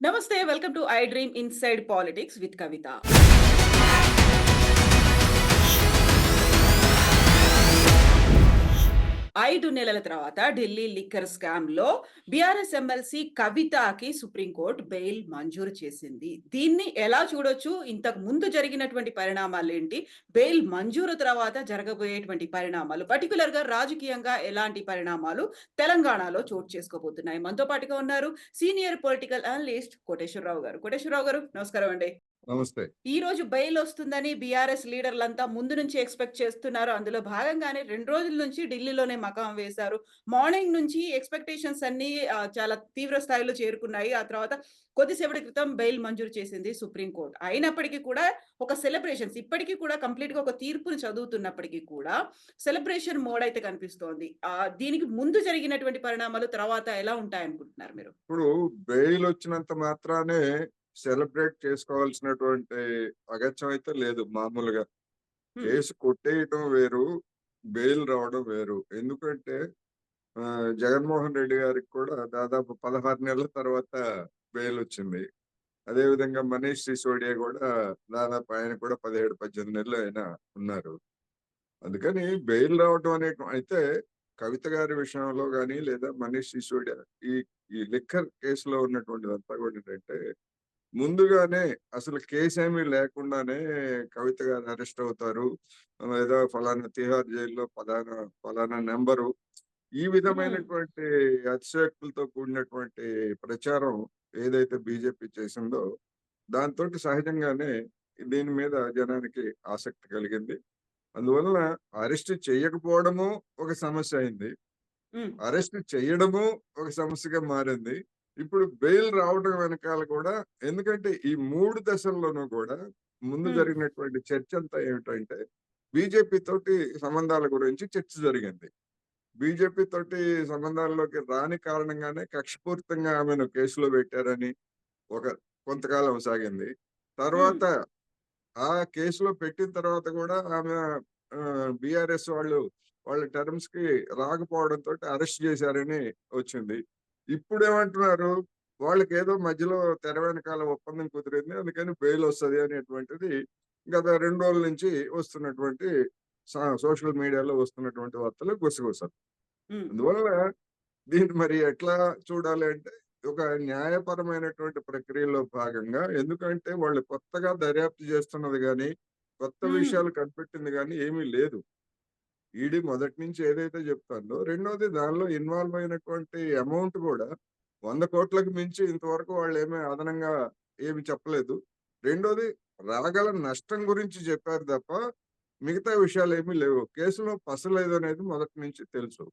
Namaste, welcome to I Dream Inside Politics with Kavita. 5 నెలల తర్వాత Delhi liquor స్కామ్‌లో BRS MLC కవితకి supreme court bail మంజూరు చేసింది. దీన్ని ఎలా చూడొచ్చు? ఇంతకు ముందు జరిగినటువంటి పరిణామాలేంటి? బెయిల్ మంజూరు తర్వాత జరగబోయేటువంటి పరిణామాలు, పర్టిక్యులర్‌గా రాజకీయంగా ఎలాంటి పరిణామాలు తెలంగాణలో చోటు చేసుకోబోతున్నాయి? మనతో పాటుగా ఉన్నారు సీనియర్ పొలిటికల్ అనలిస్ట్ కోటేశ్వరరావు గారు. కోటేశ్వరరావు గారు నమస్కారం అండి. నమస్తే. ఈ రోజు బెయిల్ వస్తుందని బీఆర్ఎస్ లీడర్లంతా ముందు నుంచి ఎక్స్‌పెక్ట్ చేస్తున్నారు. అందులో భాగంగానే 2 రోజుల నుంచి ఢిల్లీలోనే మకాం వేశారు. మార్నింగ్ నుంచి ఎక్స్‌పెక్టేషన్స్ అన్నీ చాలా తీవ్ర స్థాయిలో చేరుకున్నాయి. ఆ తర్వాత కొద్దిసేపటి క్రితం బెయిల్ మంజూరు చేసింది సుప్రీం కోర్ట్. అయినప్పటికీ కూడా ఒక సెలబ్రేషన్స్ ఇప్పటికి కూడా కంప్లీట్‌గా ఒక తీర్పుని చదువుతున్నప్పటికీ కూడా సెలబ్రేషన్ మోడ్ అయితే కనిపిస్తోంది. దీనికి ముందు జరిగినటువంటి పరిణామాలు తర్వాత ఎలా ఉంటాయనుకుంటున్నారు మీరు? ఇప్పుడు బెయిల్ వచ్చినంత మాత్రానే సెలబ్రేట్ చేసుకోవాల్సినటువంటి అగత్యం అయితే లేదు మామూలుగా. హ్మ్. కేసు కొట్టేయటం వేరు, బెయిల్ రావడం వేరు. ఎందుకంటే జగన్మోహన్ రెడ్డి గారికి కూడా దాదాపు 16 నెలల తర్వాత బెయిల్ వచ్చింది. అదే విధంగా మనీష్ సిసోడియా కూడా దాదాపు ఆయన కూడా 17, 18 నెలలు ఆయన ఉన్నారు. అందుకని బెయిల్ రావటం అయితే కవిత గారి విషయంలో గాని లేదా మనీష్ సిసోడియా ఈ ఈ లిక్కర్ కేసులో ఉన్నటువంటిదంతా కూడా ఏంటంటే ముందుగానే అసలు కేసేమీ లేకుండానే కవిత గారు అరెస్ట్ అవుతారు. లేదా ఫలానా తిహార్ జైల్లో ఫలానా నెంబరు ఈ హ్మ్. విధమైనటువంటి అతిశయోక్తులతో కూడినటువంటి ప్రచారం ఏదైతే బీజేపీ చేసిందో దాంతోటి సహజంగానే దీని మీద జనానికి ఆసక్తి కలిగింది. అందువలన అరెస్ట్ చేయకపోవడము ఒక సమస్య అయింది. హ్మ్. అరెస్ట్ చేయడము ఒక సమస్యగా మారింది. ఇప్పుడు బెయిల్ రావడం వెనకాల కూడా ఎందుకంటే ఈ 3 దశల్లోనూ కూడా ముందు హ్మ్. జరిగినటువంటి చర్చ అంతా ఏమిటంటే బీజేపీ తోటి సంబంధాల గురించి చర్చ జరిగింది. బీజేపీ తోటి సంబంధాల్లోకి రాని కారణంగానే కక్షపూరితంగా ఆమెను కేసులో పెట్టారని ఒక కొంతకాలం సాగింది. హ్మ్. తర్వాత ఆ కేసులో పెట్టిన తర్వాత కూడా ఆమె బీఆర్ఎస్ వాళ్ళ టర్మ్స్‌కి రాకపోవడంతోటి అరెస్ట్ చేశారని వచ్చింది. ఇప్పుడేమంటున్నారు, వాళ్ళకేదో మధ్యలో తెర వెనకాల ఒప్పందం కుదిరింది. అందుకని బెయిల్ వస్తది అనేటువంటిది గత 2 రోజుల నుంచి వస్తున్నటువంటి సోషల్ మీడియాలో వస్తున్నటువంటి వార్తలు గుసగుసలు. హ్మ్. అందువల్ల దీన్ని మరి ఎట్లా చూడాలి అంటే, ఒక న్యాయపరమైనటువంటి ప్రక్రియలో భాగంగా ఎందుకంటే వాళ్ళు కొత్తగా దర్యాప్తు చేస్తున్నది గాని, కొత్త హ్మ్. విషయాలు కనిపెట్టింది గాని ఏమీ లేదు. ఈడీ మొదటి నుంచి ఏదైతే చెప్తాందో, రెండోది దానిలో ఇన్వాల్వ్ అయినటువంటి అమౌంట్ గూడా 100,00,00,000కి మించి ఇంతవరకు వాళ్ళేమి అదనంగా ఏమి చెప్పలేదు. రెండోది రాగల నష్టం గురించి చెప్పారు తప్ప, మిగతా విషయాలేమీ లేవు. కేసులో పస లేదనేది మొదటి నుంచి తెలుసు.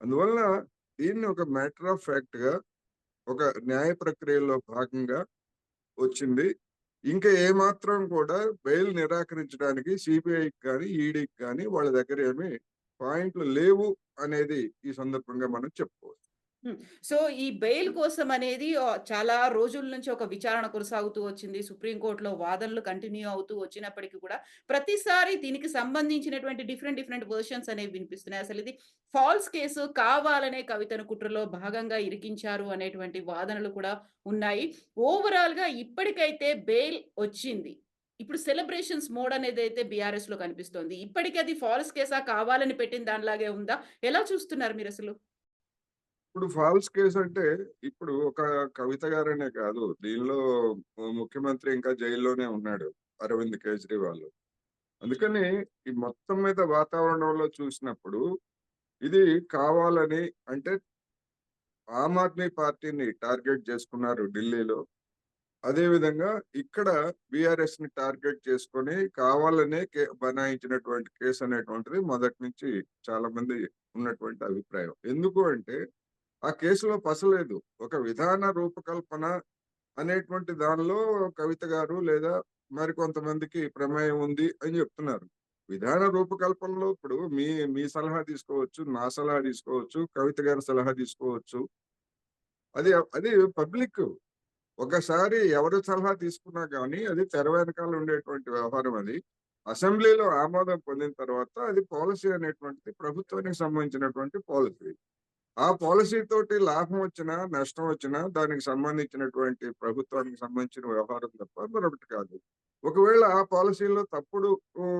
అందువలన దీన్ని ఒక మ్యాటర్ ఆఫ్ ఫ్యాక్ట్‌గా ఒక న్యాయ ప్రక్రియలో భాగంగా వచ్చింది. ఇంకా ఏమాత్రం కూడా బెయిల్ నిరాకరించడానికి సీబీఐకి గాని, ఈడీకి గాని వాళ్ళ దగ్గర ఏమి పాయింట్లు లేవు అనేది ఈ సందర్భంగా మనం చెప్పుకోవచ్చు. హ్మ్. సో, ఈ బెయిల్ కోసం అనేది చాలా రోజుల నుంచి ఒక విచారణ కొనసాగుతూ వచ్చింది. సుప్రీం కోర్ట్‌లో వాదనలు కంటిన్యూ అవుతూ వచ్చినప్పటికి కూడా, ప్రతిసారి దీనికి సంబంధించినటువంటి డిఫరెంట్, డిఫరెంట్ వెర్షన్స్ అనేవి వినిపిస్తున్నాయి. అసలిది ఫాల్స్ కేసు, కావాలనే కవితను కుట్రలో భాగంగా ఇరికించారు అనేటువంటి వాదనలు కూడా ఉన్నాయి. ఓవరాల్‌గా ఇప్పటికైతే బెయిల్ వచ్చింది. ఇప్పుడు సెలబ్రేషన్స్ మోడ్ అనేదైతే బీఆర్ఎస్‌లో కనిపిస్తోంది. ఇప్పటికి అది ఫాల్స్ కేసా? కావాలని పెట్టిన దానిలాగే ఉందా? ఎలా చూస్తున్నారు మీరసలు? ఇప్పుడు ఫాల్స్ కేస్ అంటే ఇప్పుడు ఒక కవిత గారనే కాదు. దీనిలో ముఖ్యమంత్రి ఇంకా జైల్లోనే ఉన్నాడు. అరవింద్ కేజ్రీవాల్. అందుకని ఈ మొత్తం మీద వాతావరణంలో చూసినప్పుడు ఇది కావాలని అంటే ఆమ్ ఆద్మీ పార్టీని టార్గెట్ చేసుకున్నారు ఢిల్లీలో. అదే విధంగా ఇక్కడ బీఆర్ఎస్‌ని టార్గెట్ చేసుకొని కావాలనే బనాయించినటువంటి కేసు అనేటువంటిది మొదటి నుంచి చాలా మంది ఉన్నటువంటి అభిప్రాయం. ఎందుకు అంటే ఆ కేసులో పసలేదు. ఒక విధాన రూపకల్పన అనేటువంటి దానిలో కవిత గారు లేదా మరికొంతమందికి ప్రమేయం ఉంది అని చెప్తున్నారు. విధాన రూపకల్పనలో ఇప్పుడు మీ మీ సలహా తీసుకోవచ్చు, నా సలహా తీసుకోవచ్చు, కవిత గారి సలహా తీసుకోవచ్చు. అది అది పబ్లిక్. ఒకసారి ఎవరి సలహా తీసుకున్నా గానీ, అది తెర వెనకాల ఉండేటువంటి వ్యవహారం అది. అసెంబ్లీలో ఆమోదం పొందిన తర్వాత అది పాలిసీ అనేటువంటిది ప్రభుత్వానికి సంబంధించినటువంటి పాలిసీ. ఆ పాలిసీ తోటి లాభం వచ్చినా, నష్టం వచ్చినా దానికి సంబంధించినటువంటి ప్రభుత్వానికి సంబంధించిన వ్యవహారం తప్ప మరొకటి కాదు. ఒకవేళ ఆ పాలిసీలో తప్పుడు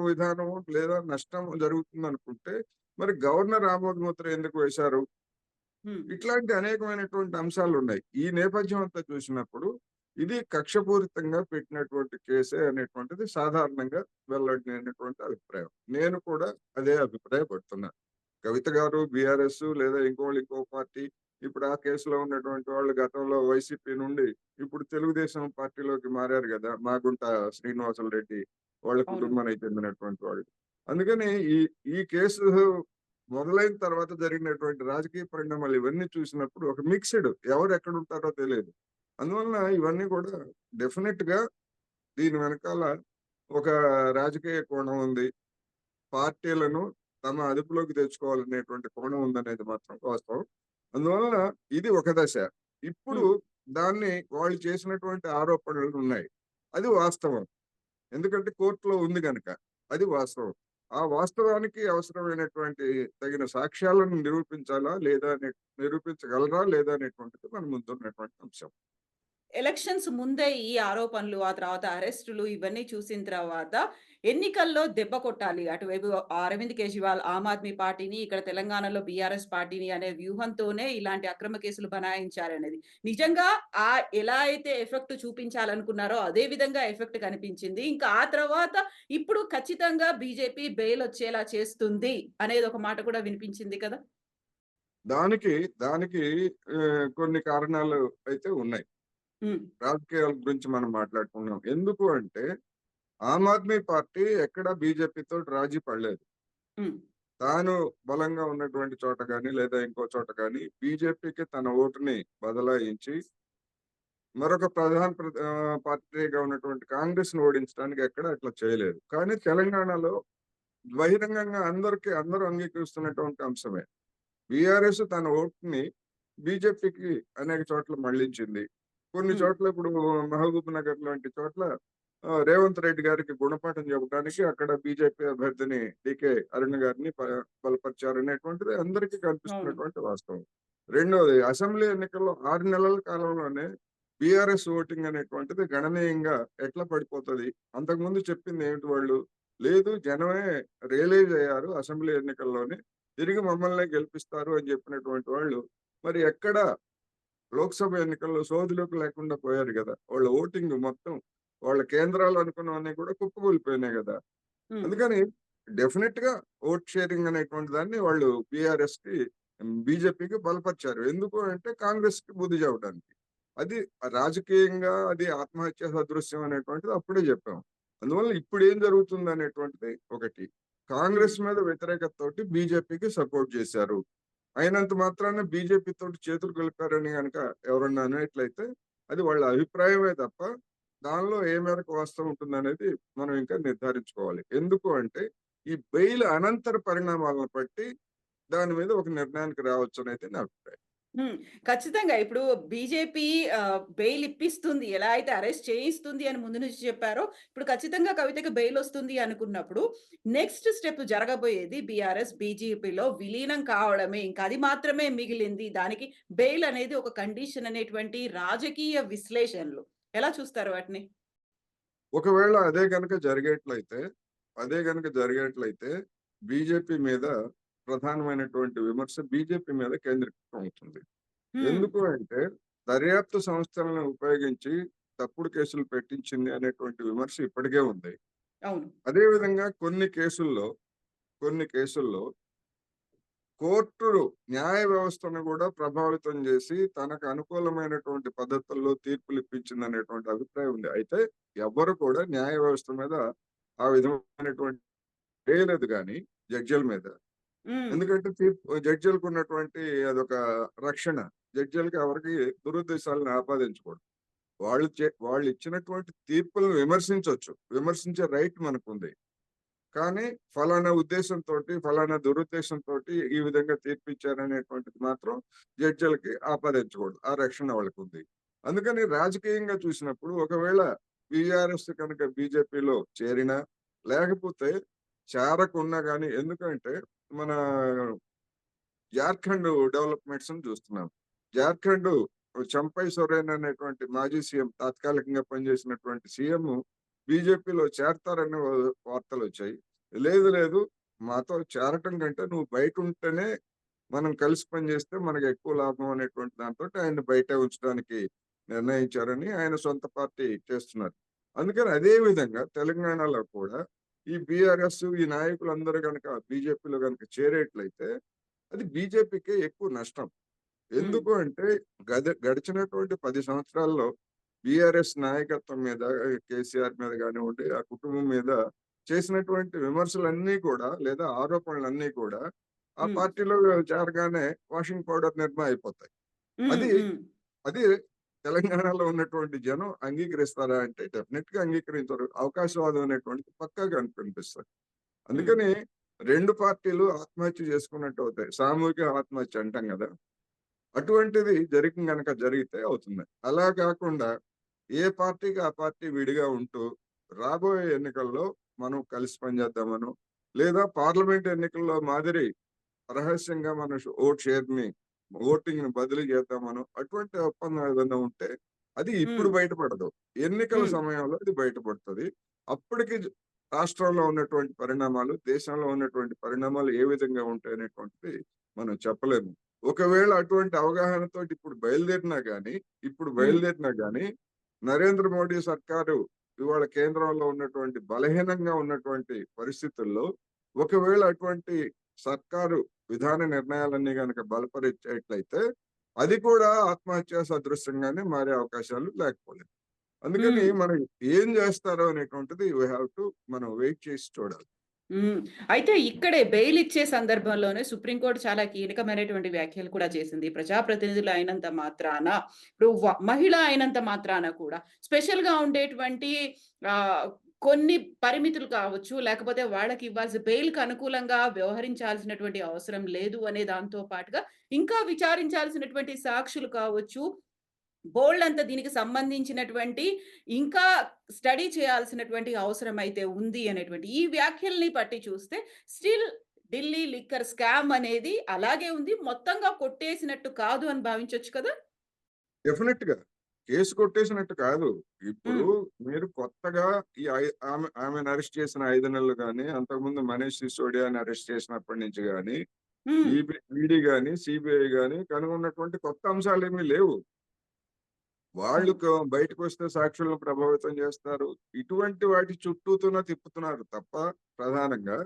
విధానం లేదా నష్టం జరుగుతుందనుకుంటే, మరి గవర్నర్ ఆమోద ముద్ర ఎందుకు వేశారు? హ్మ్. ఇట్లాంటి అనేకమైనటువంటి అంశాలున్నాయి. ఈ నేపథ్యం అంతా చూసినప్పుడు, ఇది కక్షపూరితంగా పెట్టినటువంటి కేసే అనేటువంటిది సాధారణంగా వెల్లడినటువంటి అభిప్రాయం. నేను కూడా అదే అభిప్రాయపడుతున్నా. కవిత గారు బీఆర్ఎస్ లేదా ఇంకోళ్ళు ఇంకో పార్టీ ఇప్పుడు ఆ కేసులో ఉన్నటువంటి వాళ్ళు గతంలో వైసీపీ నుండి ఇప్పుడు తెలుగుదేశం పార్టీలోకి మారారు గదా! మాగుంట శ్రీనివాసులు రెడ్డి వాళ్ళ అవును. కుటుంబానికి చెందినటువంటి వాళ్ళు. అందుకని ఈ ఈ కేసు మొదలైన తర్వాత జరిగినటువంటి రాజకీయ పరిణామాలు ఇవన్నీ చూసినప్పుడు ఒక మిక్స్‌డ్ ఎవరు ఎక్కడుంటారో తెలీదు. అందువలన ఇవన్నీ కూడా డెఫినిట్‌గా దీని వెనకాల ఒక రాజకీయ కోణం ఉంది. పార్టీలను తమ అదుపులోకి తెచ్చుకోవాలనేటువంటి కోణం ఉందనేది మాత్రం వాస్తవం. అందువలన ఇది ఒక దశ. ఇప్పుడు హ్మ్. దాన్ని వాళ్ళు చేసినటువంటి ఆరోపణలు ఉన్నాయి. అది వాస్తవం. ఎందుకంటే కోర్టులో ఉంది గనక. అది వాస్తవం. ఆ వాస్తవానికి అవసరమైనటువంటి తగిన సాక్ష్యాలను నిరూపించాలా? లేదా? నిరూపించగలరా? లేదా? అనేటువంటిది మన ముందున్నటువంటి అంశం. ఎలక్షన్స్ ముందే ఈ ఆరోపణలు, ఆ తర్వాత అరెస్టులు ఇవన్నీ చూసిన తర్వాత ఎన్నికల్లో దెబ్బ కొట్టాలి. అటువైపు అరవింద్ కేజ్రీవాల్ ఆమ్ ఆద్మీ పార్టీని, ఇక్కడ తెలంగాణలో బీఆర్ఎస్ పార్టీని అనే వ్యూహంతోనే ఇలాంటి అక్రమ కేసులు బనాయించారనేది. నిజంగా ఎలా అయితే ఎఫెక్ట్ చూపించాలనుకున్నారో అదే విధంగా ఎఫెక్ట్ కనిపించింది. ఇంకా ఆ తర్వాత ఇప్పుడు ఖచ్చితంగా బీజేపీ బెయిల్ వచ్చేలా చేస్తుంది అనేది ఒక మాట కూడా వినిపించింది కదా! దానికి దానికి కొన్ని కారణాలు అయితే ఉన్నాయి. హ్మ్. రాజకీయాల గురించి మనం మాట్లాడుకున్నాం. ఎందుకు అంటే ఆమ్ ఆద్మీ పార్టీ ఎక్కడ బీజేపీతోటి రాజీ పడలేదు. హ్మ్. తాను బలంగా ఉన్నటువంటి చోట గాని, లేదా ఇంకో చోట గాని బీజేపీకి తన ఓటుని బదలాయించి మరొక పార్టీగా ఉన్నటువంటి కాంగ్రెస్‌ని ఓడించడానికి ఎక్కడ అట్లా చేయలేదు. కానీ తెలంగాణలో బహిరంగంగా అందరూ అంగీకరిస్తున్నటువంటి అంశమే. బీఆర్ఎస్ తన ఓట్‌ని బీజేపీకి అనేక చోట్ల మళ్లించింది. కొన్ని హ్మ్. చోట్ల ఇప్పుడు మహబూబ్ నగర్ లాంటి చోట్ల రేవంత్ రెడ్డి గారికి గుణపాఠం చెప్పడానికి అక్కడ బీజేపీ అభ్యర్థిని డీకే అరుణ గారిని బలపరిచారనేటువంటిది అందరికీ అవును. కనిపిస్తున్నటువంటి వాస్తవం. రెండోది అసెంబ్లీ ఎన్నికల్లో 6 నెలల కాలంలోనే బీఆర్ఎస్ ఓటింగ్ అనేటువంటిది గణనీయంగా ఎట్లా పడిపోతది? అంతకుముందు చెప్పింది ఏమిటి వాళ్ళు? లేదు జనమే రియలైజ్ అయ్యారు అసెంబ్లీ ఎన్నికల్లోనే తిరిగి మమ్మల్నే గెలిపిస్తారు అని చెప్పినటువంటి వాళ్ళు మరి ఎక్కడ లోక్‌సభ ఎన్నికల్లో సోదులోకి లేకుండా పోయారు గదా! వాళ్ళ ఓటింగ్ మొత్తం వాళ్ళ కేంద్రాలు అనుకున్నవన్నీ కూడా కుప్పకూలిపోయినాయి గదా! హ్మ్. అందుకని డెఫినిట్‌గా ఓట్ షేరింగ్ అనేటువంటి దాన్ని వాళ్ళు బీజేపీకి బలపరిచారు. ఎందుకు అంటే కాంగ్రెస్‌కి బుద్ధి చెప్పడానికి. అది రాజకీయంగా అది ఆత్మహత్య సదృశ్యం అనేటువంటిది అప్పుడే జెప్పాం. అందువల్ల ఇప్పుడేం జరుగుతుందనేటువంటిది ఒకటి. హ్మ్. కాంగ్రెస్ మీద వ్యతిరేకతతోటి బీజేపీకి సపోర్ట్ జేశారు. అయినంత మాత్రాన బీజేపీ తోటి చేతులు కలిపారని గనక ఎవరన్నా అనేట్లయితే అది వాళ్ళ అభిప్రాయమే తప్ప, దానిలో ఏ మేరకు వాస్తవం ఉంటుందనేది మనం ఇంకా నిర్ధారించుకోవాలి. ఎందుకు అంటే, ఈ బెయిల్ అనంతర పరిణామాలను బట్టి దాని మీద ఒక నిర్ణయానికి రావచ్చనేది నా అభిప్రాయం. హ్మ్. ఖచ్చితంగా. ఇప్పుడు బీజేపీ బెయిల్ ఇప్పిస్తుంది. ఎలా అయితే అరెస్ట్ చేయిస్తుంది అని ముందు నుంచి చెప్పారో, ఇప్పుడు ఖచ్చితంగా కవితకి బెయిలొస్తుంది అనుకున్నప్పుడు, నెక్స్ట్ స్టెప్ జరగబోయేది బీఆర్ఎస్, బీజేపీలో విలీనం కావడమే. ఇంక అది మాత్రమే మిగిలింది. దానికి బెయిల్ అనేది ఒక కండిషన్ అనేటువంటి రాజకీయ విశ్లేషణలు. ఎలా చూస్తారు వాటిని? ఒకవేళ అదే గనక జరిగేట్లయితే బీజేపీ మీద ప్రధానమైనటువంటి విమర్శ బీజేపీ మీద కేంద్రీకృతం అవుతుంది. హ్మ్. ఎందుకు అంటే, దర్యాప్తు సంస్థలను ఉపయోగించి తప్పుడు కేసులు పెట్టించింది అనేటువంటి విమర్శ ఇప్పటికే ఉంది. అవును. అదే విధంగా కొన్ని కేసుల్లో కోర్టులు న్యాయ వ్యవస్థను గూడా ప్రభావితం జేసి, తనకు అనుకూలమైనటువంటి పద్ధతుల్లో తీర్పులిప్పించిందనేటువంటి అభిప్రాయం ఉంది. అయితే ఎవ్వరు కూడా న్యాయ వ్యవస్థ మీద ఆ విధమైనటువంటి వేయలేదు గానీ జడ్జిల మీద. హ్మ్. ఎందుకంటే జడ్జిలకున్నటువంటి అదొక రక్షణ. జడ్జిలకి ఎవరికీ దురుద్దేశాలను ఆపాదించకూడదు. వాళ్ళిచ్చినటువంటి తీర్పులను విమర్శించొచ్చు. విమర్శించే రైట్ మనకుంది. కానీ ఫలానా ఉద్దేశంతోటి, ఫలానా దురుద్దేశంతోటి ఈ విధంగా తీర్పిచ్చారనేటువంటిది మాత్రం జడ్జిలకి ఆపాదించకూడదు. ఆ రక్షణ వాళ్ళకుంది. అందుకని రాజకీయంగా చూసినప్పుడు ఒకవేళ బీఆర్ఎస్ కనుక బీజేపీలో చేరినా, లేకపోతే చేరకున్నా గాని ఎందుకంటే మన జార్ఖండ్ డెవలప్మెంట్స్ చూస్తున్నాం. జార్ఖండ్ చంపై సొరేన్ అనేటువంటి మాజీ సీఎం, తాత్కాలికంగా పనిచేసినటువంటి సీఎం బీజేపీలో చేరతారనే వార్తలు వచ్చాయి. లేదు లేదు, మాతో చేరటం కంటే నువ్వు బయట ఉంటేనే మనం కలిసి పనిచేస్తే మనకు ఎక్కువ లాభం అనేటువంటి దాంతో ఆయన బయటే ఉంచడానికి నిర్ణయించారని ఆయన సొంత పార్టీ చేస్తున్నారు. అందుకని అదే విధంగా తెలంగాణలో కూడా ఈ బీఆర్ఎస్ ఈ నాయకులందరూ గనక బీజేపీలో గనక చేరేట్లయితే అది బీజేపీకే ఎక్కువ నష్టం. హ్మ్. ఎందుకు అంటే గడిచినటువంటి 10 సంవత్సరాల్లో బీఆర్ఎస్ నాయకత్వం మీద, కేసీఆర్ మీద కానివ్వండి, ఆ కుటుంబం మీద చేసినటువంటి విమర్శలన్నీ కూడా లేదా ఆరోపణలన్నీ కూడా ఆ హ్మ్. పార్టీలో చేరగానే వాషింగ్ పౌడర్ నిర్మా అయిపోతాయి. హ్మ్. అది హ్మ్. అది తెలంగాణలో ఉన్నటువంటి జనం అంగీకరిస్తారా అంటే డెఫినెట్ గా అంగీకరించరు. అవకాశవాదం అనేటువంటిది పక్కాగా కనిపిస్తది. హ్మ్. అందుకని 2 పార్టీలు ఆత్మహత్య చేసుకున్నట్టు అవుతాయి. సామూహిక ఆత్మహత్య అంటాం గదా! అటువంటిది గనక జరిగితే అవుతుంది. అలా కాకుండా ఏ పార్టీకి ఆ పార్టీ విడిగా ఉంటూ రాబోయే ఎన్నికల్లో మనం కలిసి పనిచేద్దామనో, లేదా పార్లమెంట్ ఎన్నికల్లో మాదిరి రహస్యంగా మన ఓట్ షేర్‌ని, ఓటింగ్‌ని బదిలీ చేద్దామనో అటువంటి ఒప్పందం ఏదన్నా ఉంటే అది ఇప్పుడు హ్మ్. బయటపడదు. ఎన్నికల హ్మ్. సమయంలో అది బయటపడుతది. అప్పటికి రాష్ట్రంలో ఉన్నటువంటి పరిణామాలు, దేశంలో ఉన్నటువంటి పరిణామాలు ఏ విధంగా ఉంటాయనేటువంటిది మనం చెప్పలేము. ఒకవేళ అటువంటి అవగాహనతోటి ఇప్పుడు హ్మ్. బయలుదేరినా గాని నరేంద్ర మోడీ సర్కారు ఇవాళ కేంద్రంలో ఉన్నటువంటి బలహీనంగా ఉన్నటువంటి పరిస్థితుల్లో ఒకవేళ అటువంటి సర్కారు విధాన నిర్ణయాలన్నీ గనక బలపరిచేట్లయితే అది కూడా ఆత్మహత్య సదృశ్యంగానే మారే అవకాశాలు లేకపోలేదు. అందుకని హ్మ్. మనం ఏం చేస్తారో అనేటువంటిది మనం వెయిట్ చేసి చూడాలి. హ్మ్. అయితే ఇక్కడే బెయిల్ ఇచ్చే సందర్భంలోనే సుప్రీంకోర్టు చాలా కీలకమైనటువంటి వ్యాఖ్యలు కూడా చేసింది. ప్రజాప్రతినిధులు అయినంత మాత్రాన, ఇప్పుడు మహిళ అయినంత మాత్రాన కూడా స్పెషల్‌గా ఉండేటువంటి ఆహ్, కొన్ని పరిమితులు కావచ్చు, లేకపోతే వాళ్ళకి బెయిల్‌కి అనుకూలంగా వ్యవహరించాల్సినటువంటి అవసరం లేదు అనే దాంతో పాటుగా, ఇంకా విచారించాల్సినటువంటి సాక్షులు కావచ్చు, బోలెడంత దీనికి సంబంధించినటువంటి ఇంకా స్టడీ చేయాల్సినటువంటి అవసరమైతే ఉంది అనేటువంటి ఈ వ్యాఖ్యల్ని బట్టి చూస్తే స్టిల్ ఢిల్లీ లిక్కర్ స్కామ్ అనేది అలాగే ఉంది. మొత్తంగా కొట్టేసినట్టు కాదు అని భావించొచ్చు కదా? డెఫినెట్‌గా. కేస్ కొట్టేసినట్టు కాదు. ఇప్పుడు హ్మ్. మీరు కొత్తగా ఈ ఆమెను అరెస్ట్ చేసిన 5 నెలలు గాని, అంతకుముందు మనీష్ సిసోడియాని అరెస్ట్ చేసినప్పటి నుంచి గాని, హ్మ్. ఈడీ గాని, సీబీఐ గాని కనుగొన్నటువంటి కొత్త అంశాలేమీ లేవు. వాళ్ళు హ్మ్. బయటకొస్తే సాక్షులను ప్రభావితం చేస్తారు. ఇటువంటి వాటి చుట్టూతున తిప్పుతున్నారు తప్ప ప్రధానంగా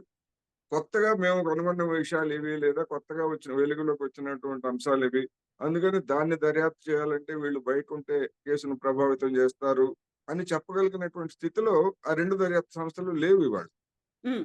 కొత్తగా మేము కనుగొన్న విషయాలివి లేదా కొత్తగా వెలుగులోకి వచ్చినటువంటి అంశాలివి. అందుకని దాన్ని దర్యాప్తు చేయాలంటే వీళ్ళు బయటుంటే కేసును ప్రభావితం చేస్తారు అని చెప్పగలిగినటువంటి స్థితిలో ఆ 2 దర్యాప్తు సంస్థలు లేవు ఇవాళ. హ్మ్.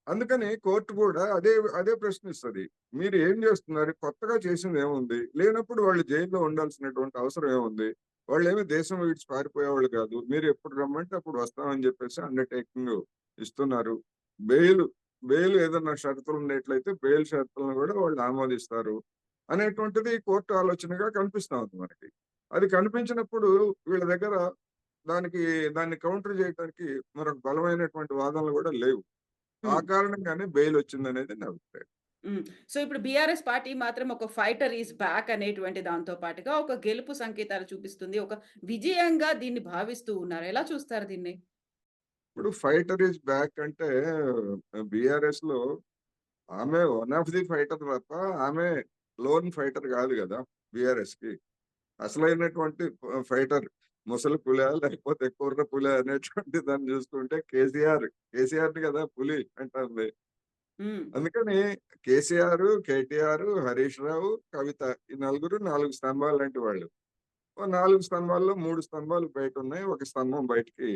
అందుకని కోర్ట్ కూడా అదే అదే ప్రశ్నిస్తది. మీరు ఏం చేస్తున్నారు? కొత్తగా చేసిందేముంది? లేనప్పుడు వాళ్ళు జైల్‌లో ఉండాల్సినటువంటి అవసరం ఏముంది? వాళ్ళేమి దేశం విడిచి పారిపోయేవాళ్ళు కాదు. మీరు ఎప్పుడు రమ్మంటే అప్పుడు వస్తామని చెప్పేసి అండర్‌టేకింగ్ ఇస్తున్నారు. బెయిల్ బెయిల్ ఏదన్నా షరతులు ఉండేట్లయితే బెయిల్ షరతులను కూడా వాళ్ళు ఆమోదిస్తారు. అనేటువంటిది కోర్టు ఆలోచనగా కనిపిస్తా ఉంది మనకి. అది కనిపించినప్పుడు వీళ్ళ దగ్గర దానికి దాన్ని కౌంటర్ చేయటానికి మరొక బలమైనటువంటి వాదనలు కూడా లేవు. ఆ హ్మ్. కారణంగానే బెయిలొచ్చిందనేది నా అభిప్రాయం. హ్మ్. సో, ఇప్పుడు బీఆర్ఎస్ పార్టీ మాత్రం ఒక ఫైటర్ ఈస్ బ్యాక్ అనేటువంటి దాంతో పాటుగా ఒక గెలుపు సంకేతాలు చూపిస్తుంది. ఒక విజయంగా దీన్ని భావిస్తూ ఉన్నారు. ఎలా చూస్తారు దీన్ని? ఇప్పుడు ఫైటర్ ఈస్ బ్యాక్ అంటే బీఆర్ఎస్‌లో ఆమె వన్ ఆఫ్ ది ఫైటర్ తప్ప ఆమె లోన్ ఫైటర్ గాదు గదా! బీఆర్ఎస్‌కి. అసలైనటువంటి ఫైటర్ ముసలి పులా లేకపోతే కుర్ర పులా అనేటువంటి దాన్ని చూసుకుంటే కేసీఆర్‌ని గదా పులి అంటాంది. హ్మ్. అందుకని కేసీఆర్, కేటీఆర్, హరీష్ రావు, కవిత ఈ నలుగురు 4 స్తంభాలు లాంటి వాళ్ళు. ఓ 4 స్తంభాల్లో 3 స్తంభాలు బయటున్నాయి. ఒక స్తంభం బయటికి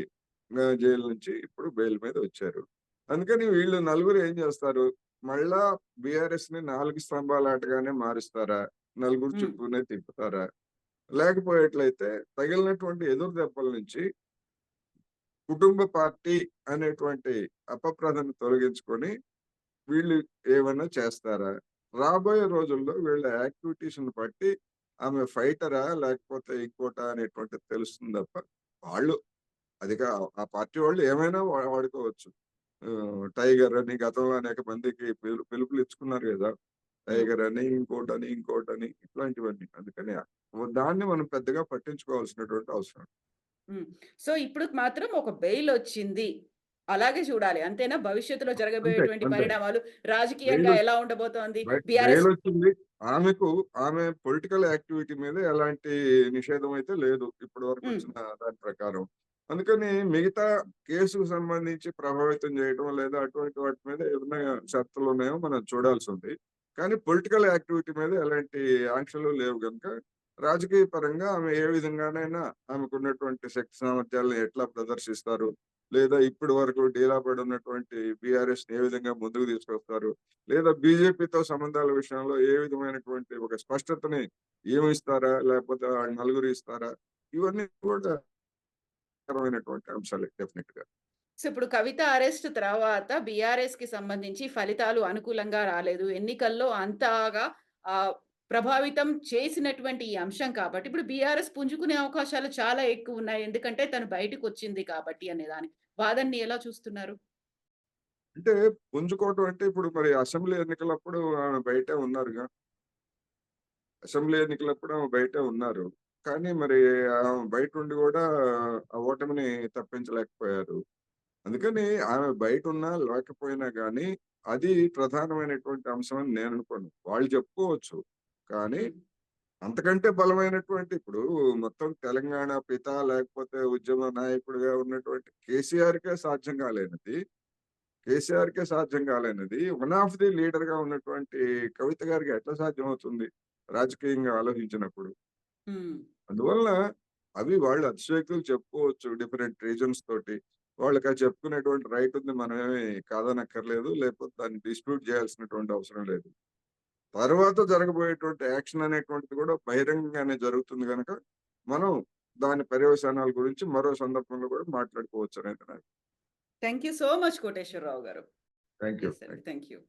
జైలు నుంచి ఇప్పుడు బెయిల్ మీద వచ్చారు. అందుకని వీళ్ళు నలుగురు ఏం చేస్తారు? మళ్ళా బీఆర్ఎస్‌ని 4 స్తంభాల ఆటగానే మారుస్తారా? నలుగురు హ్మ్. చుట్టూనే తిప్పుతారా? లేకపోయేట్లయితే తగిలినటువంటి ఎదురు దెబ్బల నుంచి కుటుంబ పార్టీ అనేటువంటి అపప్రదను తొలగించుకొని వీళ్ళు ఏమన్నా చేస్తారా? రాబోయే రోజుల్లో వీళ్ళ యాక్టివిటీస్‌ని బట్టి ఆమె ఫైటరా? లేకపోతే ఇంకోటా అనేటువంటిది తెలుస్తుంది తప్ప, వాళ్ళు అది కా ఆ పార్టీ వాళ్ళు ఏమైనా వాడుకోవచ్చు. టైగర్ అని గతంలో అనేక మందికి పిలుపులిచ్చుకున్నారు గదా! హ్మ్. టైగర్ అని, ఇంకోటని, ఇంకోటని ఇట్లాంటివన్నీ. అందుకని దాన్ని మనం పెద్దగా పట్టించుకోవాల్సినటువంటి అవసరం. హ్మ్. సో, ఇప్పుడు మాత్రం ఒక బెయిలొచ్చింది. అలాగే చూడాలి. అంతేనా? భవిష్యత్తులో అంతే. జరగబోయేటువంటి అంతే. పరిణామాలు రాజకీయంగా బెయిల్ ఎలా ఉండబోతోంది? బీఆర్ఎస్ బెయిలొచ్చింది. ఆమెకు ఆమె పొలిటికల్ యాక్టివిటీ మీద ఎలాంటి నిషేధం అయితే లేదు. ఇప్పటి వరకు హ్మ్. వచ్చిన దాని ప్రకారం. అందుకని మిగతా కేసుకు సంబంధించి ప్రభావితం చేయడం లేదా అటువంటి వాటి మీద ఏమన్నా షరతులున్నాయో మనం చూడాల్సుంది. కానీ పొలిటికల్ యాక్టివిటీ మీద ఎలాంటి ఆంక్షలు లేవు గనుక రాజకీయ పరంగా ఆమె ఏ విధంగానైనా ఆమెకున్నటువంటి శక్తి సామర్థ్యాలను ఎట్లా ప్రదర్శిస్తారు? లేదా ఇప్పటి వరకు డీలా పడి ఉన్నటువంటి బీఆర్ఎస్‌ని ఏ విధంగా ముందుకు తీసుకొస్తారు? లేదా బీజేపీతో సంబంధాల విషయంలో ఏ విధమైనటువంటి ఒక స్పష్టతని ఈమె ఇస్తారా? లేకపోతే ఆ నలుగురు ఇస్తారా? ఇవన్నీ కూడా రకమైనటువంటి అంశాలే డెఫినిట్‌గా. సో, ఇప్పుడు కవిత అరెస్ట్ తర్వాత బీఆర్ఎస్‌కి సంబంధించి ఫలితాలు అనుకూలంగా రాలేదు. ఎన్నికల్లో అంతగా ఆహ్, ప్రభావితం చేసినటువంటి ఈ అంశం కాబట్టి, ఇప్పుడు బీఆర్ఎస్ పుంజుకునే అవకాశాలు చాలా ఎక్కువున్నాయి. ఎందుకంటే తను బయటకొచ్చింది కాబట్టి అనే దాని వాదనని ఎలా చూస్తున్నారు? అంటే పుంజుకోవటం అంటే ఇప్పుడు మరి అసెంబ్లీ ఎన్నికలప్పుడు ఆమె బయటే ఉన్నారుగా. అసెంబ్లీ ఎన్నికలప్పుడు ఆమె బయటే ఉన్నారు. కానీ మరి ఆమె బయటుండి గూడా ఆ ఓటమిని తప్పించలేకపోయారు. అందుకని ఆమె బయటున్నా, లేకపోయినా గానీ, అది ప్రధానమైనటువంటి అంశం అని నేననుకోను. వాళ్ళు చెప్పుకోవచ్చు. కానీ, హ్మ్. అంతకంటే బలమైనటువంటి ఇప్పుడు మొత్తం తెలంగాణ పిత లేకపోతే ఉద్యమ నాయకుడిగా ఉన్నటువంటి కేసీఆర్‌కే సాధ్యం కాలేనిది వన్ ఆఫ్ ది లీడర్‌గా ఉన్నటువంటి కవిత గారికి ఎట్లా సాధ్యమవుతుంది? రాజకీయంగా ఆలోచించినప్పుడు. హ్మ్. అందువలన అవి వాళ్ళు అతిశయోక్తులు చెప్పుకోవచ్చు డిఫరెంట్ రీజన్స్ తోటి. వాళ్ళకది చెప్పుకునేటువంటి రైట్ ఉంది. మనమేమి కాదనక్కర్లేదు. లేకపోతే దాన్ని డిస్ప్యూట్ చేయాల్సినటువంటి అవసరం లేదు. తర్వాత జరగబోయేటువంటి యాక్షన్ అనేటువంటిది కూడా బహిరంగంగానే జరుగుతుంది గనక, మనం దాని పర్యవసానాల గురించి మరో సందర్భంలో కూడా మాట్లాడుకోవచ్చనేది నా thank you so much Koteswararao garu. Thank you. Yes అండి. Thank you.